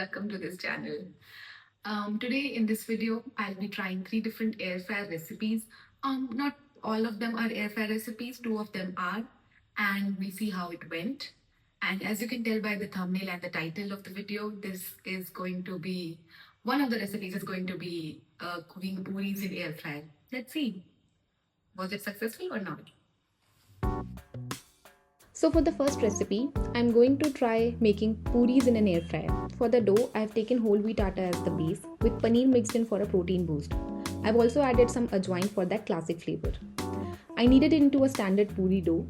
welcome to this channel. Today in this video, I'll be trying 3 different air fryer recipes. Not all of them are air fryer recipes, 2 of them are, and we'll see how it went. And as you can tell by the thumbnail and the title of the video, this is going to be, one of the recipes is going to be cooking pooris in air fryer. Let's see, was it successful or not? So for the first recipe, I'm going to try making puris in an air fryer. For the dough, I've taken whole wheat atta as the base with paneer mixed in for a protein boost. I've also added some ajwain for that classic flavor. I kneaded it into a standard puri dough,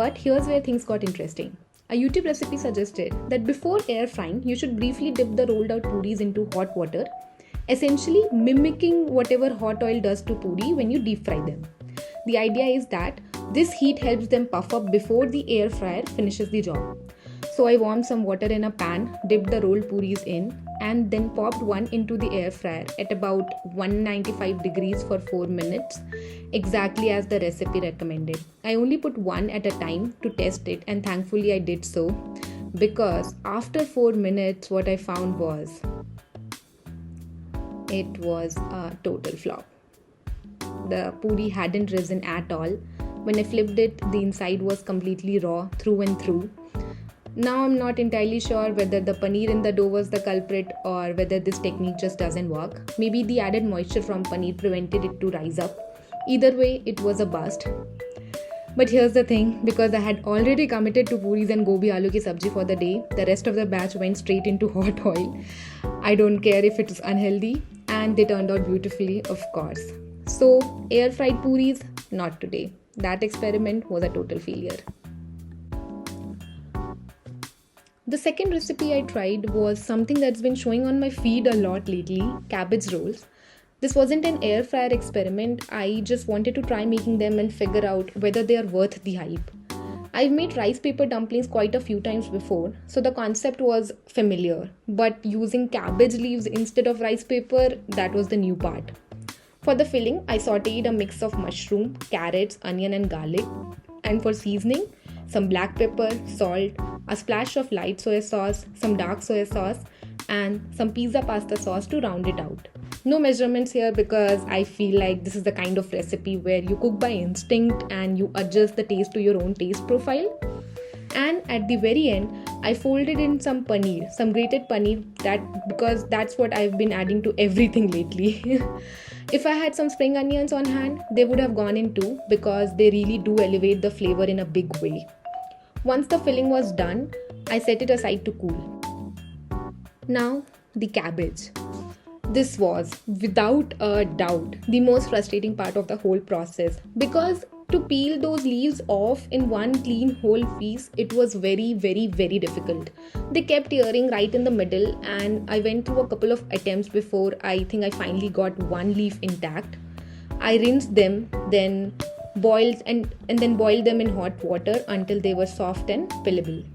but here's where things got interesting. A YouTube recipe suggested that before air frying, you should briefly dip the rolled out puris into hot water, essentially mimicking whatever hot oil does to puri when you deep fry them. The idea is that this heat helps them puff up before the air fryer finishes the job. So I warmed some water in a pan, dipped the rolled puris in, and then popped one into the air fryer at about 195 degrees for 4 minutes, exactly as the recipe recommended. I only put one at a time to test it, and thankfully I did so, because after 4 minutes what I found was it was a total flop. The puri hadn't risen at all. When I flipped it, the inside was completely raw through and through. Now I'm not entirely sure whether the paneer in the dough was the culprit or whether this technique just doesn't work. Maybe the added moisture from paneer prevented it to rise up. Either way, it was a bust. But here's the thing, because I had already committed to puris and gobi aloo ki sabji for the day, the rest of the batch went straight into hot oil. I don't care if it is unhealthy, and they turned out beautifully, of course. So, air fried puris, not today. That experiment was a total failure. The second recipe I tried was something that's been showing on my feed a lot lately, cabbage rolls. This wasn't an air fryer experiment, I just wanted to try making them and figure out whether they are worth the hype. I've made rice paper dumplings quite a few times before, so the concept was familiar, but using cabbage leaves instead of rice paper, that was the new part. For the filling, I sauteed a mix of mushroom, carrots, onion and garlic. And for seasoning, some black pepper, salt, a splash of light soy sauce, some dark soy sauce, and some pizza pasta sauce to round it out. No measurements here because I feel like this is the kind of recipe where you cook by instinct and you adjust the taste to your own taste profile. And at the very end, I folded in some paneer, some grated paneer, because that's what I've been adding to everything lately. If I had some spring onions on hand, they would have gone in too because they really do elevate the flavor in a big way. Once the filling was done, I set it aside to cool. Now, the cabbage. This was, without a doubt, the most frustrating part of the whole process because to peel those leaves off in one clean whole piece, it was very, very, very difficult. They kept tearing right in the middle, and I went through a couple of attempts before I think I finally got one leaf intact. I rinsed them, then boiled then boiled them in hot water until they were soft and peelable.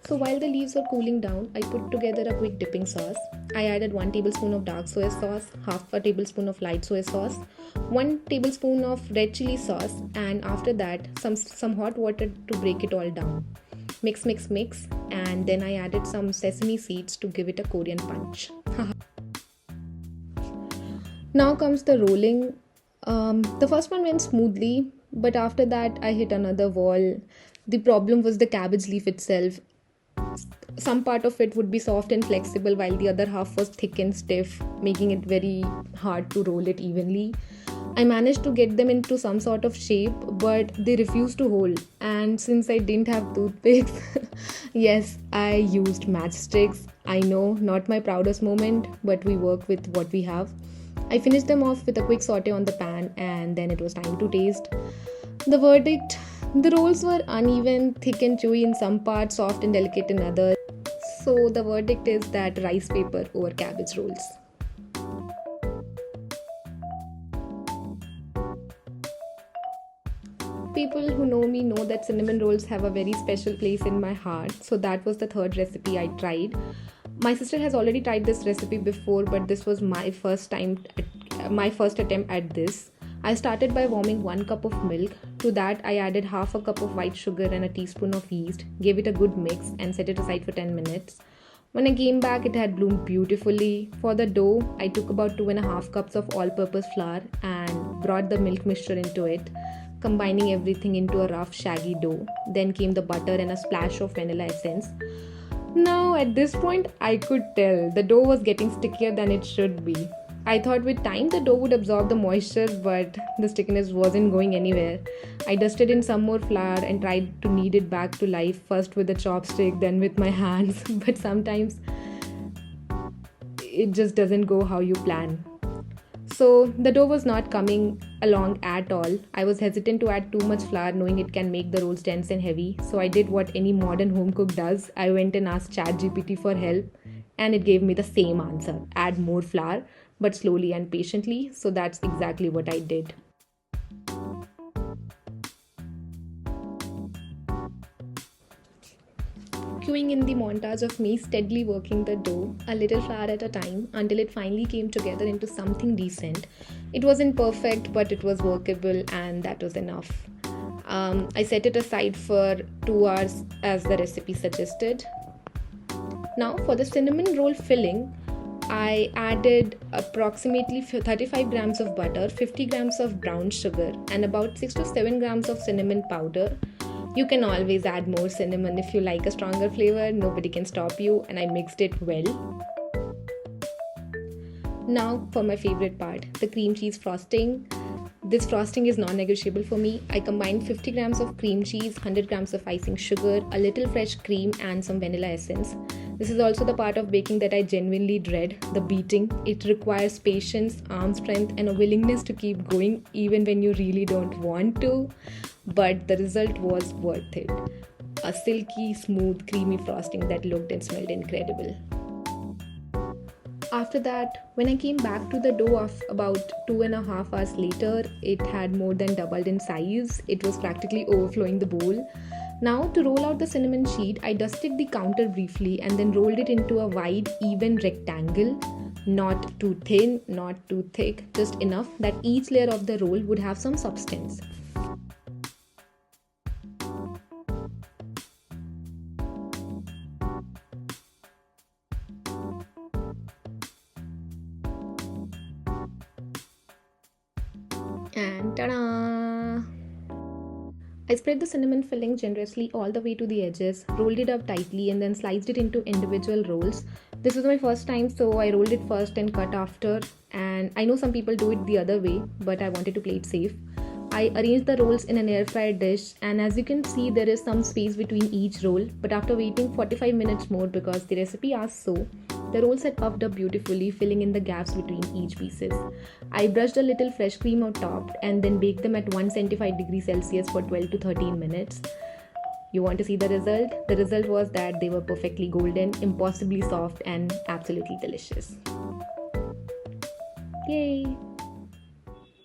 So while the leaves were cooling down, I put together a quick dipping sauce. I added 1 tablespoon of dark soy sauce, half a tablespoon of light soy sauce, 1 tablespoon of red chili sauce, and after that some hot water to break it all down. Mix, and then I added some sesame seeds to give it a Korean punch. Now comes the rolling. The first one went smoothly, but after that I hit another wall. The problem was the cabbage leaf itself. Some part of it would be soft and flexible while the other half was thick and stiff, making it very hard to roll it evenly. I managed to get them into some sort of shape, but they refused to hold. And since I didn't have toothpicks, yes, I used matchsticks. I know, not my proudest moment, but we work with what we have. I finished them off with a quick saute on the pan, and then it was time to taste. The verdict: the rolls were uneven, thick and chewy in some parts, soft and delicate in others. So the verdict is that rice paper over cabbage rolls. People who know me know that cinnamon rolls have a very special place in my heart. So that was the third recipe I tried. My sister has already tried this recipe before, but this was my first time my first attempt at this. I started by warming 1 cup of milk. To that, I added half a cup of white sugar and a teaspoon of yeast, gave it a good mix, and set it aside for 10 minutes. When I came back, it had bloomed beautifully. For the dough, I took about 2.5 cups of all purpose flour and brought the milk mixture into it, combining everything into a rough, shaggy dough. Then came the butter and a splash of vanilla essence. Now, at this point, I could tell the dough was getting stickier than it should be. I thought with time the dough would absorb the moisture, but the stickiness wasn't going anywhere. I dusted in some more flour and tried to knead it back to life, first with a chopstick, then with my hands. But sometimes it just doesn't go how you plan. So the dough was not coming along at all. I was hesitant to add too much flour, knowing it can make the rolls dense and heavy. So I did what any modern home cook does. I went and asked ChatGPT for help, and it gave me the same answer: add more flour, but slowly and patiently. So that's exactly what I did. Cueing in the montage of me steadily working the dough, a little flour at a time, until it finally came together into something decent. It wasn't perfect, but it was workable, and that was enough. I set it aside for 2 hours as the recipe suggested. Now, for the cinnamon roll filling, I added approximately 35 grams of butter, 50 grams of brown sugar, and about 6 to 7 grams of cinnamon powder. You can always add more cinnamon if you like a stronger flavor, nobody can stop you, and I mixed it well. Now for my favorite part, the cream cheese frosting. This frosting is non-negotiable for me. I combined 50 grams of cream cheese, 100 grams of icing sugar, a little fresh cream, and some vanilla essence. This is also the part of baking that I genuinely dread, the beating. It requires patience, arm strength, and a willingness to keep going even when you really don't want to. But the result was worth it. A silky, smooth, creamy frosting that looked and smelled incredible. After that, when I came back to the dough of about 2.5 hours later, it had more than doubled in size. It was practically overflowing the bowl. Now, to roll out the cinnamon sheet, I dusted the counter briefly and then rolled it into a wide, even rectangle. Not too thin, not too thick, just enough that each layer of the roll would have some substance. And ta-da! I spread the cinnamon filling generously all the way to the edges, rolled it up tightly, and then sliced it into individual rolls. This was my first time, so I rolled it first and cut after. And I know some people do it the other way, but I wanted to play it safe. I arranged the rolls in an air fryer dish, and as you can see, there is some space between each roll. But after waiting 45 minutes more because the recipe asked so, the rolls had puffed up beautifully, filling in the gaps between each pieces. I brushed a little fresh cream on top and then baked them at 175 degrees Celsius for 12 to 13 minutes. You want to see the result? The result was that they were perfectly golden, impossibly soft, and absolutely delicious. Yay!